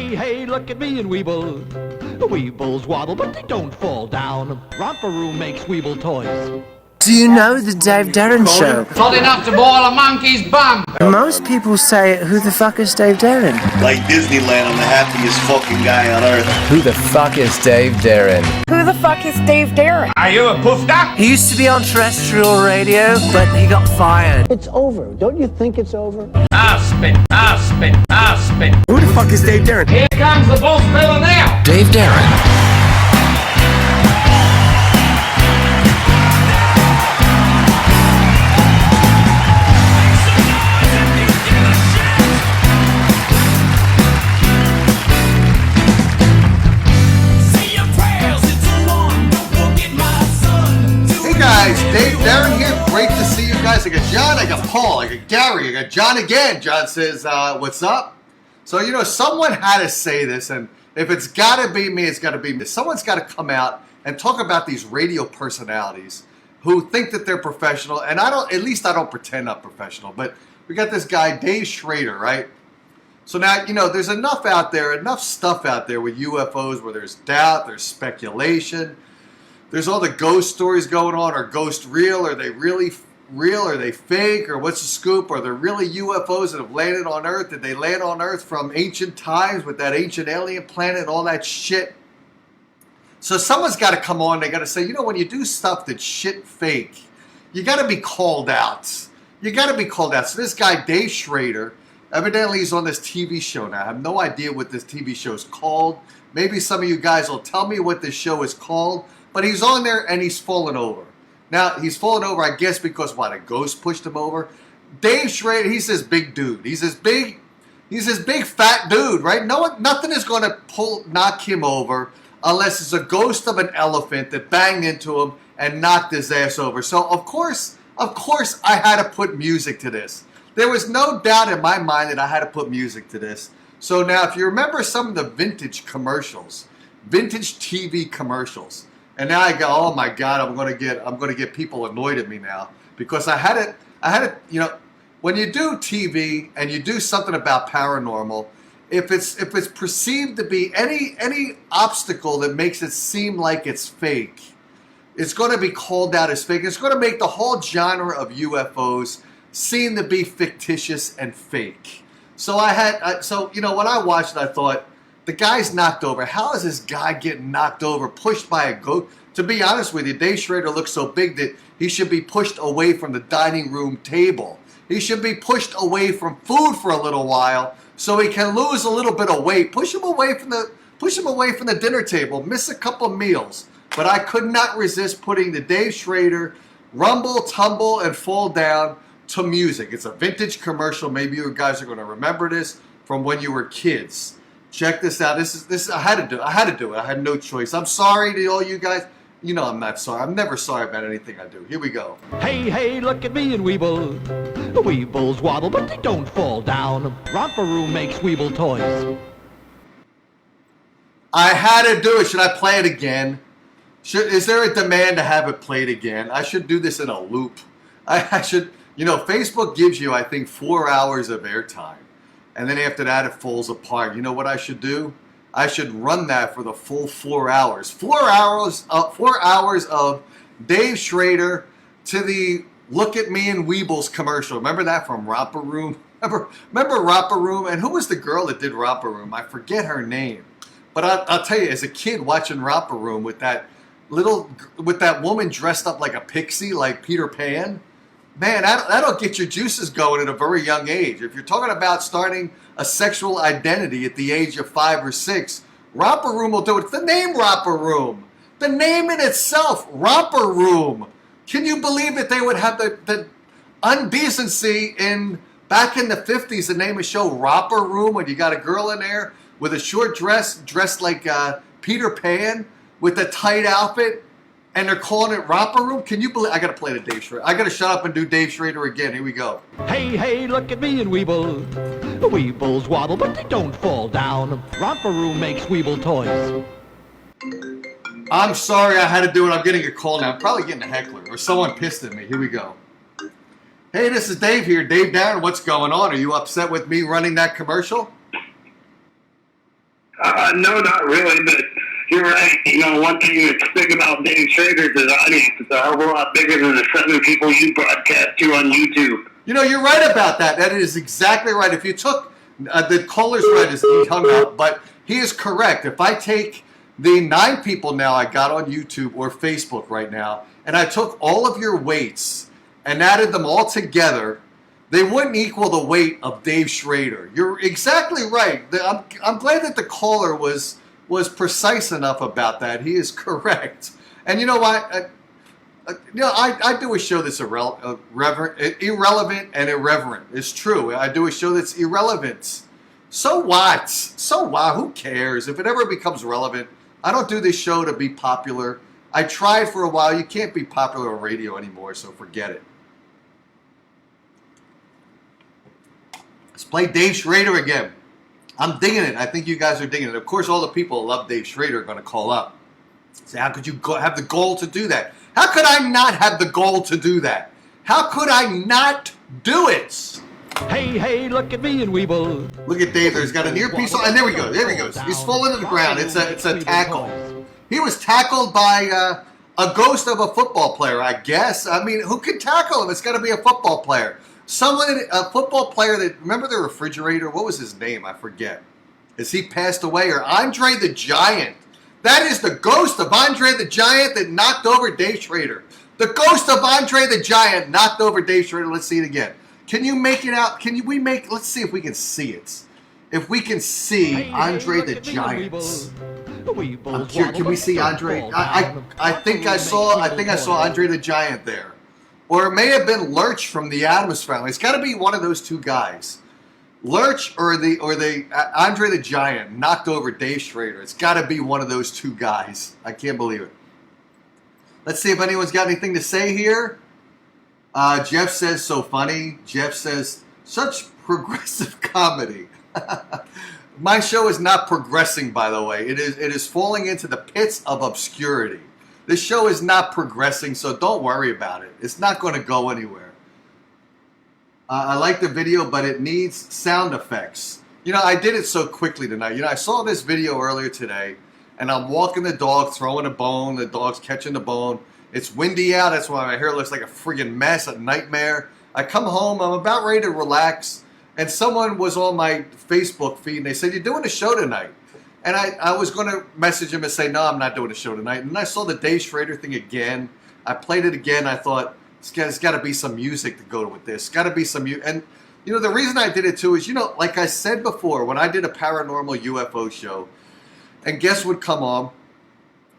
Hey, hey, look at me and Weeble. Weebles waddle, but they don't fall down. Romper Room makes Weeble toys. Do you know the Dave Darren Show? Hot enough to boil a monkey's bum. Most people say, who the fuck is Dave Darren? Like Disneyland, I'm the happiest fucking guy on earth. Who the fuck is Dave Darren? Who the fuck is Dave Darren? Are you a poof duck? He used to be on terrestrial radio, but he got fired. It's over. Don't you think it's over? I'll spit, I'll spit, I'll spit. Who the fuck is Dave Darren? Here comes the bull spiller now. Dave Darren. Dave Darren here. Great to see you guys. I got John, I got Paul, I got Gary, I got John again. John says, what's up? So, you know, someone had to say this, and if it's got to be me, it's got to be me. Someone's got to come out and talk about these radio personalities who think that they're professional, and at least I don't pretend I'm professional, but we got this guy, Dave Schrader, right? So now, you know, there's enough stuff out there with UFOs where there's doubt, there's speculation. There's all the ghost stories going on. Are ghosts real? Are they really real? Are they fake? Or what's the scoop? Are there really UFOs that have landed on Earth? Did they land on Earth from ancient times with that ancient alien planet and all that shit? So someone's got to come on. They got to say, you know, when you do stuff that's shit fake, you got to be called out. You got to be called out. So this guy, Dave Schrader, evidently he's on this TV show now. I have no idea what this TV show is called. Maybe some of you guys will tell me what this show is called. But he's on there and he's fallen over. Now, he's fallen over, I guess, because what? A ghost pushed him over? Dave Schrader, he's this big dude. He's this big fat dude, right? Nothing is going to knock him over unless it's a ghost of an elephant that banged into him and knocked his ass over. So, of course, I had to put music to this. There was no doubt in my mind that I had to put music to this. So now, if you remember some of the vintage commercials, vintage TV commercials, and now I go, oh my God, I'm gonna get people annoyed at me now because I had it, you know, when you do TV and you do something about paranormal, if it's perceived to be any obstacle that makes it seem like it's fake, it's going to be called out as fake. It's going to make the whole genre of UFOs seem to be fictitious and fake. So you know, when I watched it, I thought, the guy's knocked over. How is this guy getting knocked over, pushed by a ghost? To be honest with you, Dave Schrader looks so big that he should be pushed away from the dining room table. He should be pushed away from food for a little while so he can lose a little bit of weight. Push him away from the dinner table. Miss a couple meals. But I could not resist putting the Dave Schrader rumble, tumble, and fall down to music. It's a vintage commercial. Maybe you guys are going to remember this from when you were kids. Check this out. This I had to do it. I had no choice. I'm sorry to all you guys. You know I'm not sorry. I'm never sorry about anything I do. Here we go. Hey, hey, look at me and Weeble. Weebles waddle, but they don't fall down. Romper Room makes Weeble toys. I had to do it. Should I play it again? Is there a demand to have it played again? I should do this in a loop. I should. You know, Facebook gives you, I think, 4 hours of airtime. And then after that, it falls apart. You know what I should do? I should run that for the full 4 hours. 4 hours of Dave Schrader to the Look at Me and Weebles commercial. Remember that from Romper Room? Remember Romper Room? And who was the girl that did Romper Room? I forget her name. But I'll tell you, as a kid watching Romper Room with that woman dressed up like a pixie, like Peter Pan, man, that'll get your juices going at a very young age. If you're talking about starting a sexual identity at the age of 5 or 6, Romper Room will do it. It's the name Romper Room. The name in itself, Romper Room. Can you believe that they would have the undecency back in the 50s to name a show Romper Room when you got a girl in there with a short dress, dressed like Peter Pan with a tight outfit? And they're calling it Romper Room? Can you believe? I got to play the Dave Schrader. I got to shut up and do Dave Schrader again. Here we go. Hey, hey, look at me and Weeble. Weebles waddle, but they don't fall down. Romper Room makes Weeble toys. I'm sorry I had to do it. I'm getting a call now. I'm probably getting a heckler or someone pissed at me. Here we go. Hey, this is Dave here. Dave Darren, what's going on? Are you upset with me running that commercial? No, not really, but you're right. You know, one thing that's big about Dave Schrader is his audience. It's a hell of a lot bigger than the 7 people you broadcast to on YouTube. You know, you're right about that. That is exactly right. If you took the caller's right, as he hung up, but he is correct. If I take the 9 people now I got on YouTube or Facebook right now, and I took all of your weights and added them all together, they wouldn't equal the weight of Dave Schrader. You're exactly right. I'm glad that the caller was precise enough about that. He is correct. And you know what? I do a show that's irrelevant and irreverent. It's true. I do a show that's irrelevant. So what? So what? Who cares? If it ever becomes relevant, I don't do this show to be popular. I tried for a while. You can't be popular on radio anymore, so forget it. Let's play Dave Schrader again. I'm digging it. I think you guys are digging it. Of course, all the people who love Dave Schrader are going to call up. Say, how could you have the goal to do that? How could I not have the goal to do that? How could I not do it? Hey, look at me and Weeble. Look at Dave. There's got an earpiece on. And there we go. There he goes. He's falling to the ground. It's a tackle. He was tackled by a ghost of a football player, I guess. I mean, who can tackle him? It's got to be a football player. A football player that, remember the refrigerator? What was his name? I forget. Has he passed away? Or Andre the Giant. That is the ghost of Andre the Giant that knocked over Dave Schrader. The ghost of Andre the Giant knocked over Dave Schrader. Let's see it again. Can you make it out? Let's see if we can see it. If we can see Andre the Giant. I'm curious. Can we see Andre? I think I saw Andre the Giant there. Or it may have been Lurch from the Addams Family. It's got to be one of those two guys. Lurch or the Andre the Giant knocked over Dave Schrader. It's got to be one of those two guys. I can't believe it. Let's see if anyone's got anything to say here. Jeff says, so funny. Jeff says, such progressive comedy. My show is not progressing, by the way. It is falling into the pits of obscurity. This show is not progressing, so don't worry about it. It's not going to go anywhere. I like the video, but it needs sound effects. You know, I did it so quickly tonight. You know, I saw this video earlier today, and I'm walking the dog, throwing a bone. The dog's catching the bone. It's windy out. That's why my hair looks like a friggin' mess, a nightmare. I come home. I'm about ready to relax, and someone was on my Facebook feed, and they said, you're doing a show tonight. And I was going to message him and say, no, I'm not doing a show tonight. And then I saw the Dave Schrader thing again. I played it again. I thought, there's got to be some music to go with this. Got to be some music. And, you know, the reason I did it, too, is, you know, like I said before, when I did a paranormal UFO show, and guests would come on,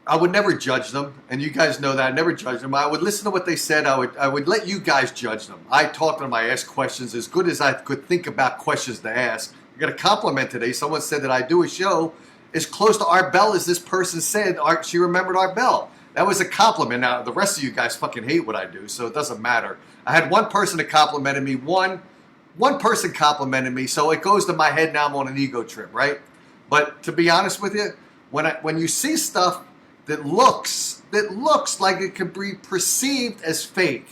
I would never judge them. And you guys know that. I never judged them. I would listen to what they said. I would let you guys judge them. I talk to them. I ask questions as good as I could think about questions to ask. I got a compliment today. Someone said that I do a show as close to Art Bell as this person said she remembered Art Bell. That was a compliment. Now, the rest of you guys fucking hate what I do, so it doesn't matter. I had one person that complimented me. One person complimented me, so it goes to my head now I'm on an ego trip, right? But to be honest with you, when you see stuff that looks like it could be perceived as fake,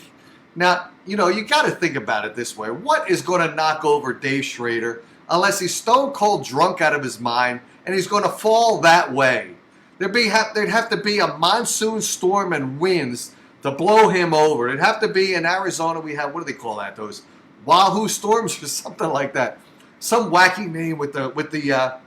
now, you know, you got to think about it this way. What is going to knock over Dave Schrader unless he's stone cold drunk out of his mind and he's going to fall that way? There'd have to be a monsoon storm and winds to blow him over. It'd have to be in Arizona. We have, what do they call that? Those Wahoo storms or something like that. Some wacky name with the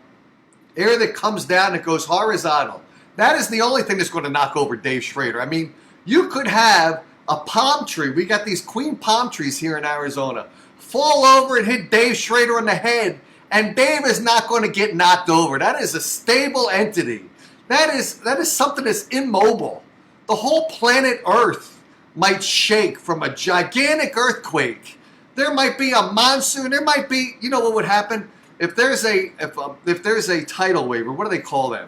air that comes down that goes horizontal. That is the only thing that's going to knock over Dave Schrader. I mean, you could have a palm tree. We got these queen palm trees here in Arizona. Fall over and hit Dave Schrader on the head, and Dave is not going to get knocked over. That is a stable entity. That is something that's immobile. The whole planet Earth might shake from a gigantic earthquake. There might be a monsoon. There might be, you know what would happen? If there's a tidal wave, or what do they call them?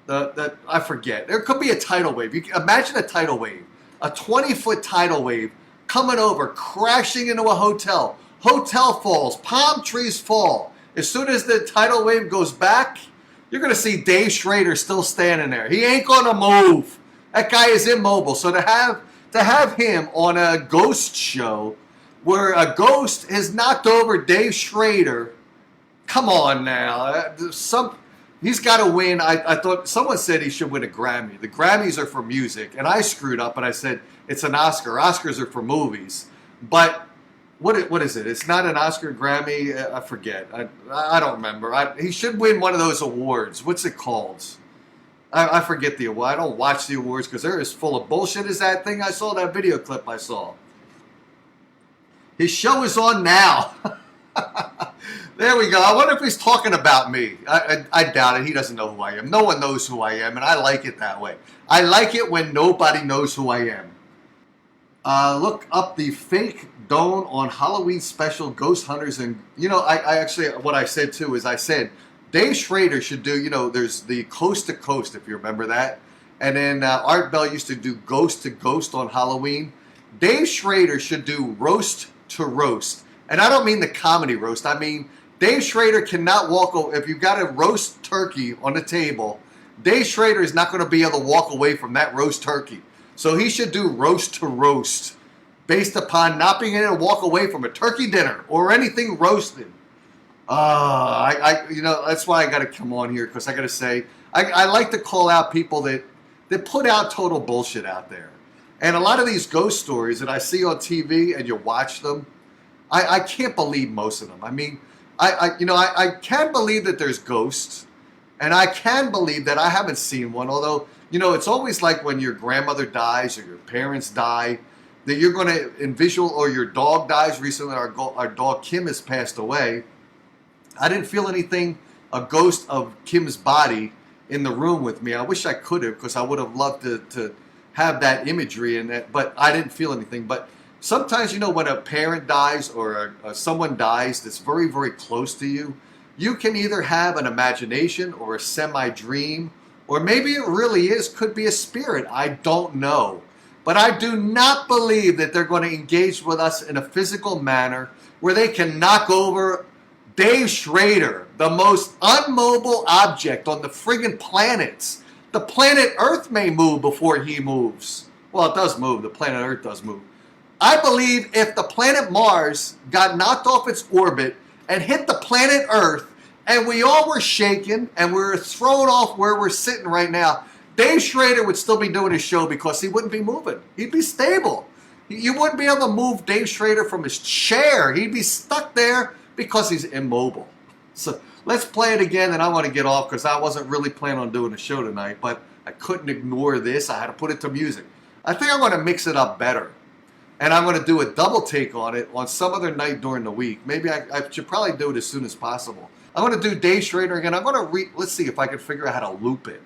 I forget. There could be a tidal wave. Imagine a tidal wave. A 20-foot tidal wave coming over, crashing into a hotel. Hotel falls. Palm trees fall. As soon as the tidal wave goes back, you're going to see Dave Schrader still standing there. He ain't going to move. That guy is immobile. So to have him on a ghost show where a ghost has knocked over Dave Schrader, come on now. He's got to win. I thought someone said he should win a Grammy. The Grammys are for music, and I screwed up and I said it's an Oscar. Oscars are for movies. But what is it? It's not an Oscar, Grammy. I forget. I don't remember. He should win one of those awards. What's it called? I forget the award. I don't watch the awards because they're as full of bullshit as that thing I saw, that video clip I saw. His show is on now. There we go. I wonder if he's talking about me. I doubt it. He doesn't know who I am. No one knows who I am, and I like it that way. I like it when nobody knows who I am. Look up the fake Dawn on Halloween special, Ghost Hunters, and I actually, what I said too is I said Dave Schrader should do. There's the Coast to Coast, if you remember that, and then Art Bell used to do Ghost to Ghost on Halloween. Dave Schrader should do Roast to Roast, and I don't mean the comedy roast. I mean Dave Schrader cannot walk. If you've got a roast turkey on the table, Dave Schrader is not going to be able to walk away from that roast turkey. So he should do Roast to Roast, based upon not being able to walk away from a turkey dinner or anything roasted. That's why I got to come on here, because I got to say, I like to call out people that put out total bullshit out there. And a lot of these ghost stories that I see on TV and you watch them, I can't believe most of them. I mean, I can believe that there's ghosts, and I can believe that I haven't seen one, although, it's always like when your grandmother dies or your parents die, that you're going to envision, or your dog dies. Recently, our dog Kim has passed away. I didn't feel anything, a ghost of Kim's body in the room with me. I wish I could have, because I would have loved to have that imagery in that, but I didn't feel anything. But sometimes, when a parent dies or someone dies that's very, very close to you, you can either have an imagination or a semi-dream, or maybe it really could be a spirit. I don't know. But I do not believe that they're going to engage with us in a physical manner where they can knock over Dave Schrader, the most unmobile object on the friggin' planets. The planet Earth may move before he moves. Well, it does move. The planet Earth does move. I believe if the planet Mars got knocked off its orbit and hit the planet Earth, and we all were shaken and we were thrown off where we're sitting right now, Dave Schrader would still be doing his show because he wouldn't be moving. He'd be stable. You wouldn't be able to move Dave Schrader from his chair. He'd be stuck there because he's immobile. So let's play it again, and I want to get off because I wasn't really planning on doing a show tonight, but I couldn't ignore this. I had to put it to music. I think I'm going to mix it up better. And I'm going to do a double take on it on some other night during the week. Maybe I should probably do it as soon as possible. I'm going to do Dave Schrader again. I'm going to let's see if I can figure out how to loop it.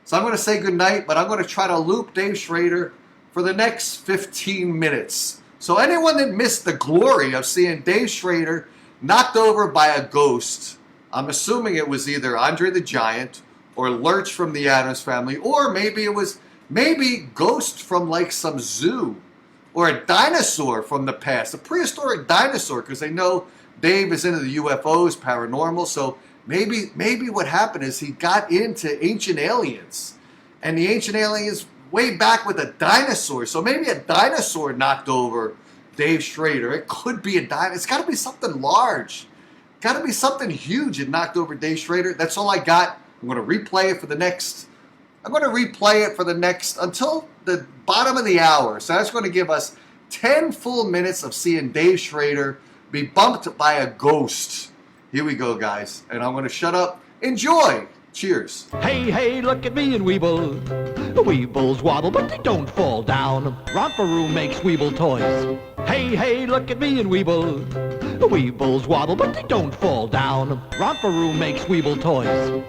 So I'm going to say goodnight, but I'm going to try to loop Dave Schrader for the next 15 minutes. So anyone that missed the glory of seeing Dave Schrader knocked over by a ghost, I'm assuming it was either Andre the Giant or Lurch from the Addams Family, or maybe it was Ghost from like some zoo, or a dinosaur from the past, a prehistoric dinosaur, because they know Dave is into the UFOs, paranormal, so maybe what happened is he got into ancient aliens, and the ancient aliens way back with a dinosaur, so maybe a dinosaur knocked over Dave Schrader. It could be a dinosaur. It's got to be something large. Got to be something huge that knocked over Dave Schrader. That's all I got. I'm going to replay it for the next, until the bottom of the hour. So that's going to give us 10 full minutes of seeing Dave Schrader be bumped by a ghost. Here we go, guys. And I'm going to shut up. Enjoy. Cheers. Hey, hey, look at me and Weeble. Weebles wobble, but they don't fall down. Romperoo makes Weeble toys. Hey, hey, look at me and Weeble. Weebles wobble, but they don't fall down. Romperoo makes Weeble toys.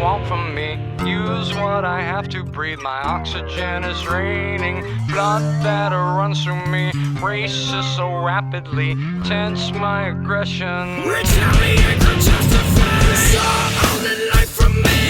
want from me. Use what I have to breathe. My oxygen is raining. Blood that runs through me races so rapidly. Tense my aggression. Retaliate, justify. You're holding life from me.